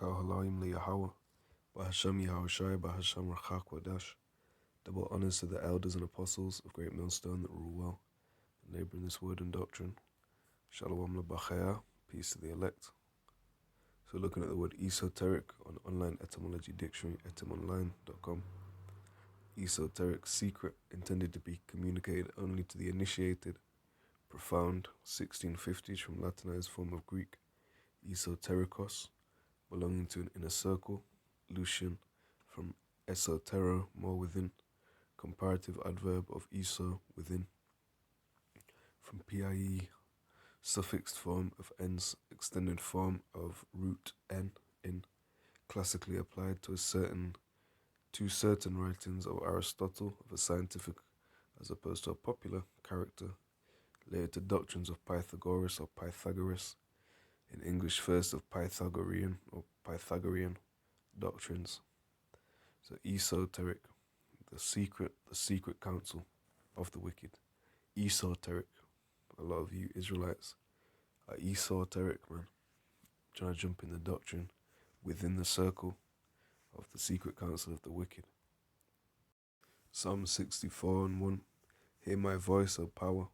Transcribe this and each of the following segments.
halalyam Yahawah, bahasham Yahawashi, bahasham Wadash. Double honors to the elders and apostles of Great Millstone that rule well, and labor in this word and doctrine. Shalom lebachaya, peace to the elect. So looking at the word esoteric on online etymology dictionary, etymonline.com. Esoteric, secret, intended to be communicated only to the initiated. Profound, 1650s from Latinized form of Greek, esoterikos, belonging to an inner circle. Lucian, from esotero, more within. Comparative adverb of eso, within. From pie, suffixed form of ens, extended form of root n, in, classically applied to certain writings of Aristotle of a scientific as opposed to a popular character, later to doctrines of Pythagoras or Pythagoras, in English first of Pythagorean or Pythagorean doctrines. So esoteric, the secret counsel of the wicked. Esoteric. A lot of you Israelites are esoteric, man. Trying to jump in the doctrine within the circle of the secret counsel of the wicked. Psalm 64:1. Hear my voice, O power,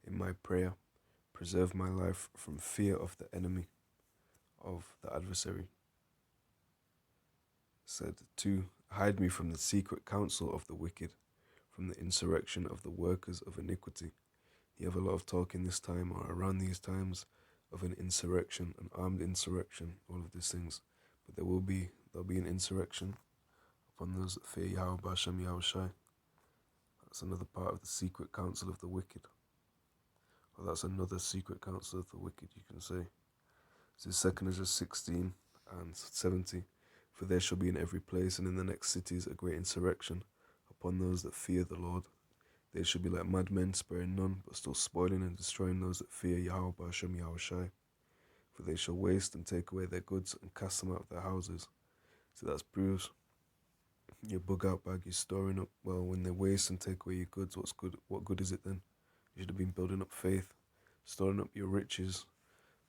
in my prayer. Preserve my life from fear of the enemy, of the adversary. Said 2. Hide me from the secret counsel of the wicked, from the insurrection of the workers of iniquity. You have a lot of talk in this time or around these times of an insurrection, an armed insurrection, all of these things. But there'll be an insurrection upon those that fear Yahawah, bahasham, Yahawashi. That's another part of the secret counsel of the wicked. Or that's another secret counsel of the wicked, you can say. This is 2 Ezra 16 and 70. For there shall be in every place and in the next cities a great insurrection upon those that fear the Lord. They shall be like madmen, sparing none, but still spoiling and destroying those that fear Yahawah, bahasham, Yahawashi. For they shall waste and take away their goods and cast them out of their houses. So that's proves your bug out bag is storing up. Well, when they waste and take away your goods, what good is it then? You should have been building up faith, storing up your riches,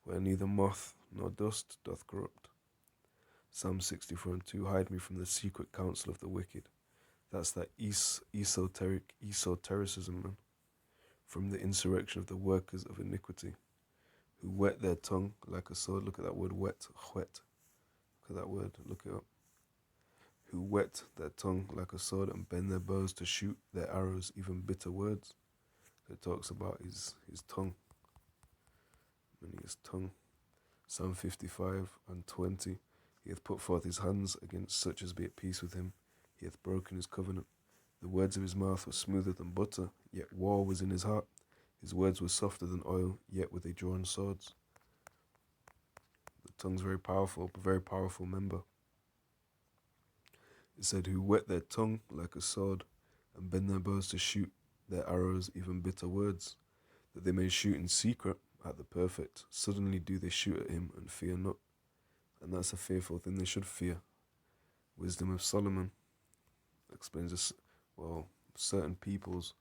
where neither moth nor dust doth corrupt. Psalm 64:2. Hide me from the secret counsel of the wicked. That's that esotericism, man. From the insurrection of the workers of iniquity, who whet their tongue like a sword. Look at that word, whet. Look at that word, look it up. Who whet their tongue like a sword and bend their bows to shoot their arrows, even bitter words. So it talks about his tongue. His tongue. Psalm 55:20. He hath put forth his hands against such as be at peace with him. He hath broken his covenant. The words of his mouth were smoother than butter, yet war was in his heart. His words were softer than oil, yet were they drawn swords. The tongue's very powerful, a very powerful member. It said, who whet their tongue like a sword, and bend their bows to shoot their arrows, even bitter words, that they may shoot in secret at the perfect. Suddenly do they shoot at him, and fear not. And that's a fearful thing they should fear. Wisdom of Solomon explains this. Well, certain peoples,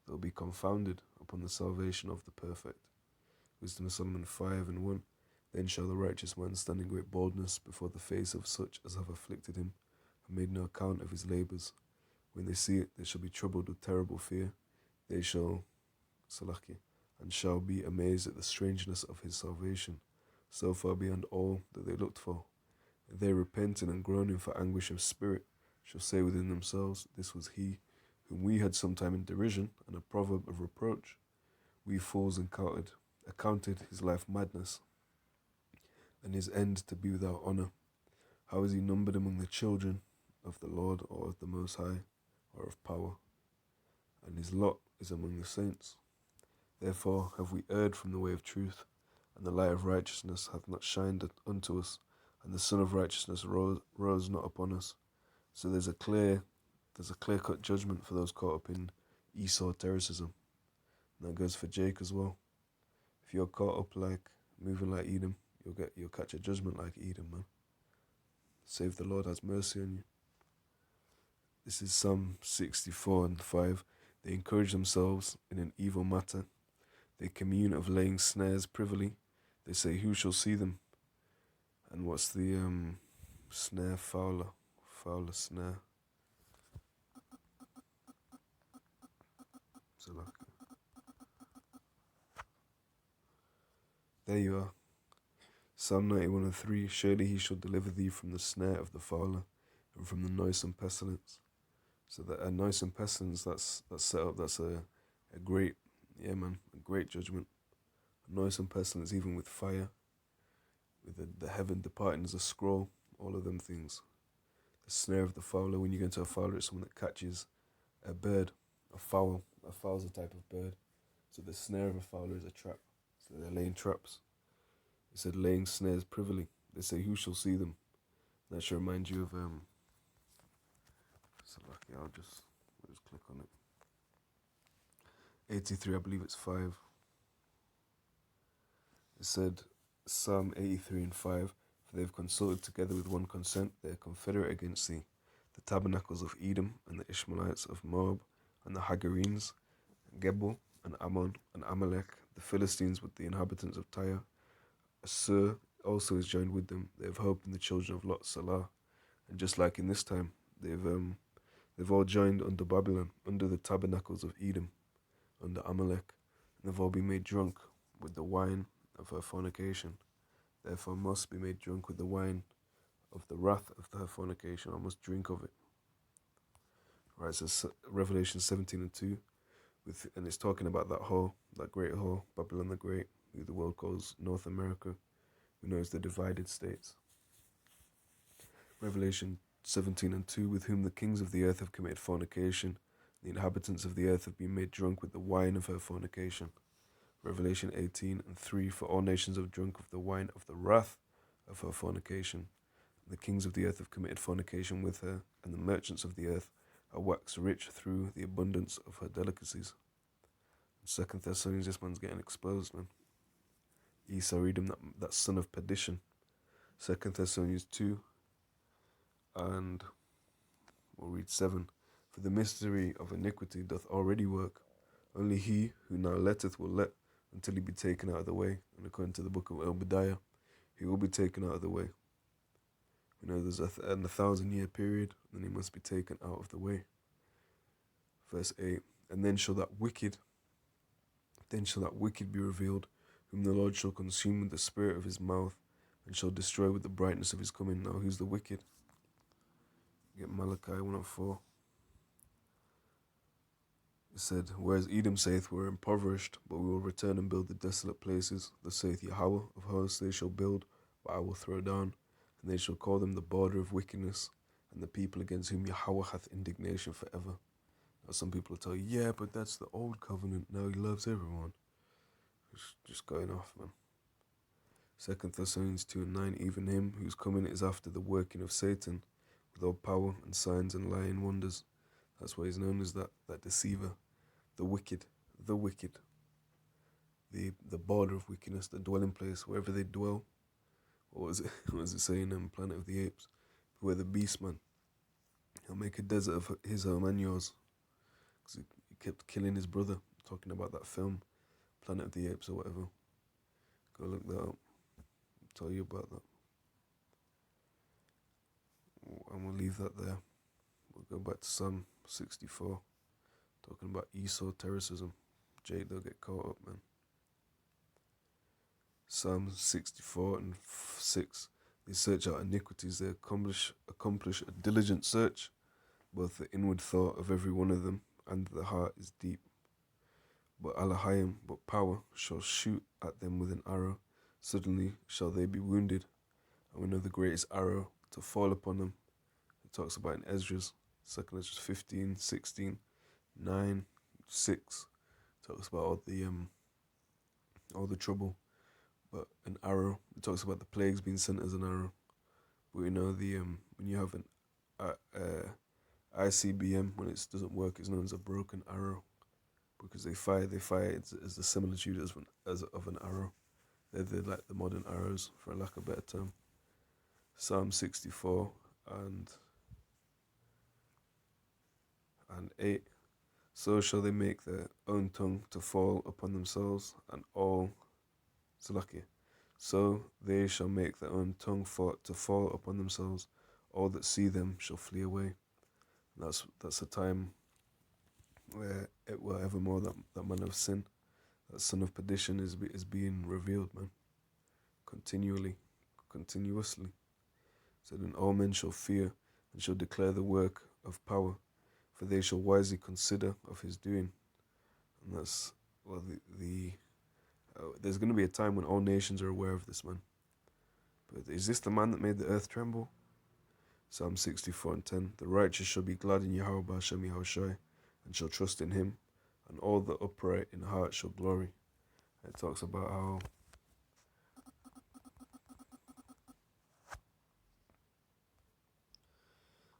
they'll be confounded upon the salvation of the perfect. Wisdom of Solomon 5:1. Then shall the righteous man stand in great boldness before the face of such as have afflicted him, and made no account of his labours. When they see it, they shall be troubled with terrible fear. They shall, and shall be amazed at the strangeness of his salvation, so far beyond all that they looked for. They, repenting and groaning for anguish of spirit, shall say within themselves, this was he, whom we had sometime in derision, and a proverb of reproach. We fools accounted his life madness, and his end to be without honour. How is he numbered among the children of the Lord, or of the Most High, or of power? And his lot is among the saints. Therefore have we erred from the way of truth, and the light of righteousness hath not shined unto us, and the sun of righteousness rose not upon us. So there's a clear-cut judgment for those caught up in Esautericism. And that goes for Jake as well. If you're caught up like moving like Edom, you'll catch a judgment like Edom, man. Save the Lord has mercy on you. This is Psalm 64:5. They encourage themselves in an evil matter. They commune of laying snares privily. They say, who shall see them? And what's the Snare, Fowler. Fowler, Snare. So like, there you are. Psalm 91:3. Surely he shall deliver thee from the snare of the fowler and from the noisome pestilence. So that a noisome pestilence, that's set up, that's a great, yeah man, a great judgment. A noisome pestilence, even with fire, with the heaven departing as a scroll, all of them things. The snare of the fowler, when you go into a fowler, it's someone that catches a bird, a fowl. A fowl's a type of bird. So the snare of a fowler is a trap. So they're laying traps. It said laying snares privily. They say, who shall see them? That should remind you of so lucky, I'll just click on it. 83, I believe it's 5. It said Psalm 83:5, for they have consulted together with one consent, they are confederate against thee, the tabernacles of Edom and the Ishmaelites of Moab and the Hagarenes, Gebal and Ammon and Amalek, the Philistines with the inhabitants of Tyre. Assur also is joined with them. They have hope in the children of Lot, Salah. And just like in this time, they've all joined under Babylon, under the tabernacles of Edom, under Amalek, and they've all been made drunk with the wine of her fornication. Therefore must be made drunk with the wine of the wrath of her fornication, or must drink of it. Right, so Revelation 17:2, and it's talking about that whore, that great whore, Babylon the Great, who the world calls North America, who knows the divided states. Revelation 17:2, with whom the kings of the earth have committed fornication, the inhabitants of the earth have been made drunk with the wine of her fornication. Revelation 18:3, for all nations have drunk of the wine of the wrath of her fornication. The kings of the earth have committed fornication with her, and the merchants of the earth are waxed rich through the abundance of her delicacies. In 2 Thessalonians, this man's getting exposed, man. Esautericism, that son of perdition. 2 Thessalonians 2, and we'll read 7. For the mystery of iniquity doth already work. Only he who now letteth will let until he be taken out of the way. And according to the book of Obadiah, he will be taken out of the way. We know there's a 1,000-year period, and he must be taken out of the way. Verse 8, and then shall that wicked be revealed, whom the Lord shall consume with the spirit of his mouth, and shall destroy with the brightness of his coming. Now who's the wicked? Get Malachi 1:4. It said, whereas Edom saith, we're impoverished, but we will return and build the desolate places. Thus saith Yahawah of hosts, they shall build, but I will throw down, and they shall call them the border of wickedness, and the people against whom Yahawah hath indignation forever. Now some people will tell you, yeah, but that's the old covenant, now he loves everyone. Just going off, man. 2 Thessalonians 2:9, even him whose coming is after the working of Satan, with all power and signs and lying wonders. That's why he's known as that deceiver, the wicked, the border of wickedness, the dwelling place, wherever they dwell. What was it saying in Planet of the Apes? Where the beast man, he'll make a desert of his home and yours. Because he kept killing his brother, talking about that film, Planet of the Apes or whatever. Go look that up. I'll tell you about that. And we'll leave that there. We'll go back to Psalm 64, talking about Esautericism. Jake, they'll get caught up, man. Psalm 64:6. They search out iniquities, they accomplish a diligent search, both the inward thought of every one of them, and the heart is deep. But halalyam, but power, shall shoot at them with an arrow. Suddenly shall they be wounded. And we know the greatest arrow to fall upon them. It talks about in Esdras, 2 Esdras 15:16, 9:6. Talks about all the trouble. But an arrow, it talks about the plagues being sent as an arrow. But we know when you have an ICBM, when it doesn't work, it's known as a broken arrow, because they fire it as the similitude as of an arrow. They're like the modern arrows, for lack of a better term. Psalm 64 and 8. So shall they make their own tongue to fall upon themselves, and all so they shall make their own tongue to fall upon themselves, all that see them shall flee away. And that's a time where it will evermore that man of sin, that son of perdition is being revealed, man, continuously. So then all men shall fear and shall declare the work of power, for they shall wisely consider of his doing. And that's, well, there's going to be a time when all nations are aware of this man. But is this the man that made the earth tremble? Psalm 64:10. The righteous shall be glad in Yahawah, bahasham, Yahawashi, and shall trust in him, and all the upright in heart shall glory. It talks about how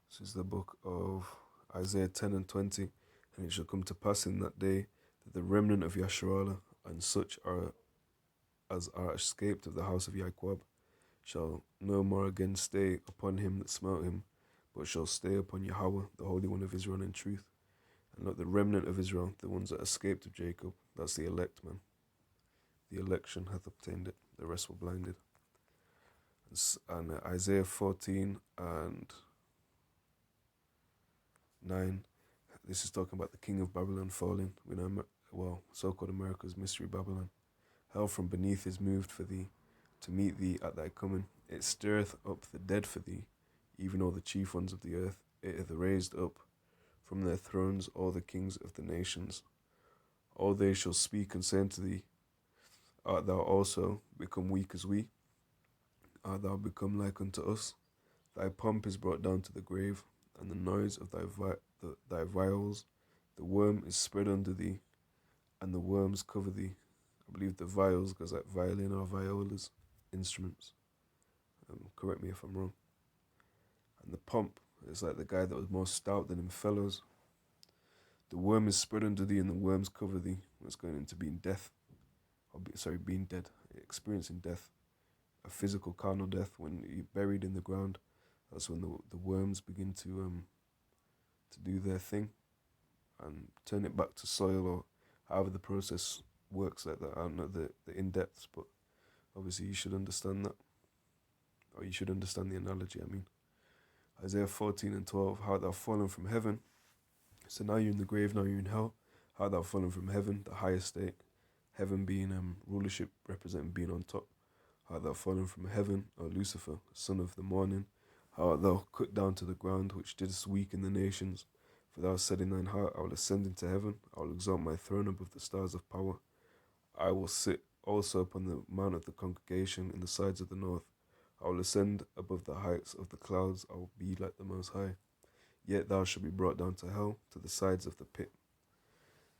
this is the book of Isaiah 10:20, and it shall come to pass in that day that the remnant of Yasharallah and such as are escaped of the house of Yaquab shall no more again stay upon him that smote him, but shall stay upon Yahawah, the Holy One of Israel, in truth. And not the remnant of Israel, the ones that escaped of Jacob, that's the elect, man. The election hath obtained it, the rest were blinded. And Isaiah 14 and 9, this is talking about the king of Babylon falling. We know, well, so-called America's mystery Babylon. Hell from beneath is moved for thee, to meet thee at thy coming. It stirreth up the dead for thee, even all the chief ones of the earth. It hath raised up from their thrones all the kings of the nations. All they shall speak and say unto thee, art thou also become weak as we? Art thou become like unto us? Thy pomp is brought down to the grave, and the noise of thy viols. The worm is spread under thee, and the worms cover thee. I believe the viols goes like violin or violas, instruments. Correct me if I'm wrong. And the pomp is like the guy that was more stout than him fellows. The worm is spread under thee, and the worms cover thee. It's going into being death. Being dead, experiencing death. A physical carnal death when you're buried in the ground. That's when the worms begin to do their thing and turn it back to soil, or however the process works like that. I don't know the in-depths, but obviously you should understand that. Or you should understand the analogy, I mean. Isaiah 14:12, how thou fallen from heaven. So now you're in the grave, now you're in hell. How thou fallen from heaven, the highest state. Heaven being rulership, representing being on top. How thou fallen from heaven, O Lucifer, son of the morning. How art thou cut down to the ground, which didst weaken the nations. For thou hast said in thine heart, I will ascend into heaven, I will exalt my throne above the stars of power. I will sit also upon the mount of the congregation in the sides of the north. I will ascend above the heights of the clouds, I will be like the Most High. Yet thou shalt be brought down to hell, to the sides of the pit.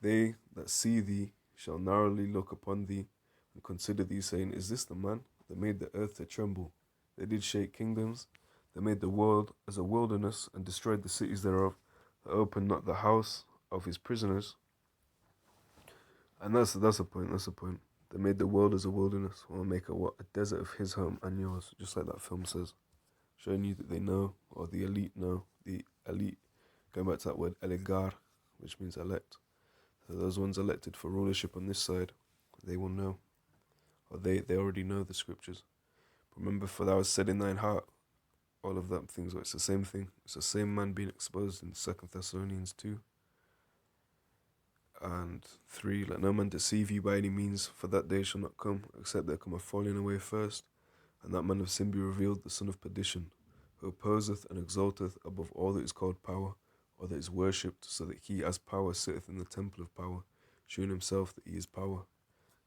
They that see thee shall narrowly look upon thee, and consider thee, saying, is this the man that made the earth to tremble? They did shake kingdoms, they made the world as a wilderness, and destroyed the cities thereof, that opened not the house of his prisoners. And that's a point. They made the world as a wilderness, or make a desert of his home and yours, just like that film says. Showing you that they know, or the elite know, the elite, going back to that word elegar, which means elect. So those ones elected for rulership on this side, they will know, or they already know the scriptures. Remember, for thou hast said in thine heart, all of that things, it's the same thing. It's the same man being exposed in 2 Thessalonians 2 and 3. Let no man deceive you by any means, for that day shall not come, except there come a falling away first, and that man of sin be revealed, the son of perdition, who opposeth and exalteth above all that is called power, or that is worshipped, so that he as power sitteth in the temple of power, shewing himself that he is power.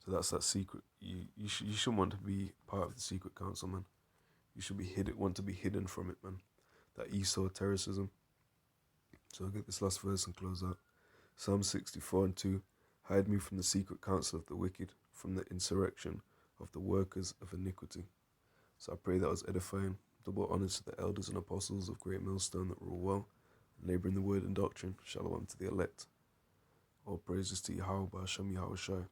So that's that secret. You shouldn't want to be part of the secret council, man. You should want to be hidden from it, man. That Esautericism. So I'll get this last verse and close out. Psalm 64:2. Hide me from the secret counsel of the wicked, from the insurrection of the workers of iniquity. So I pray that was edifying. Double honors to the elders and apostles of Great Millstone that rule well, labouring the word and doctrine. Shalom to the elect. All praises to Yahawah, bahasham, Yahawashi.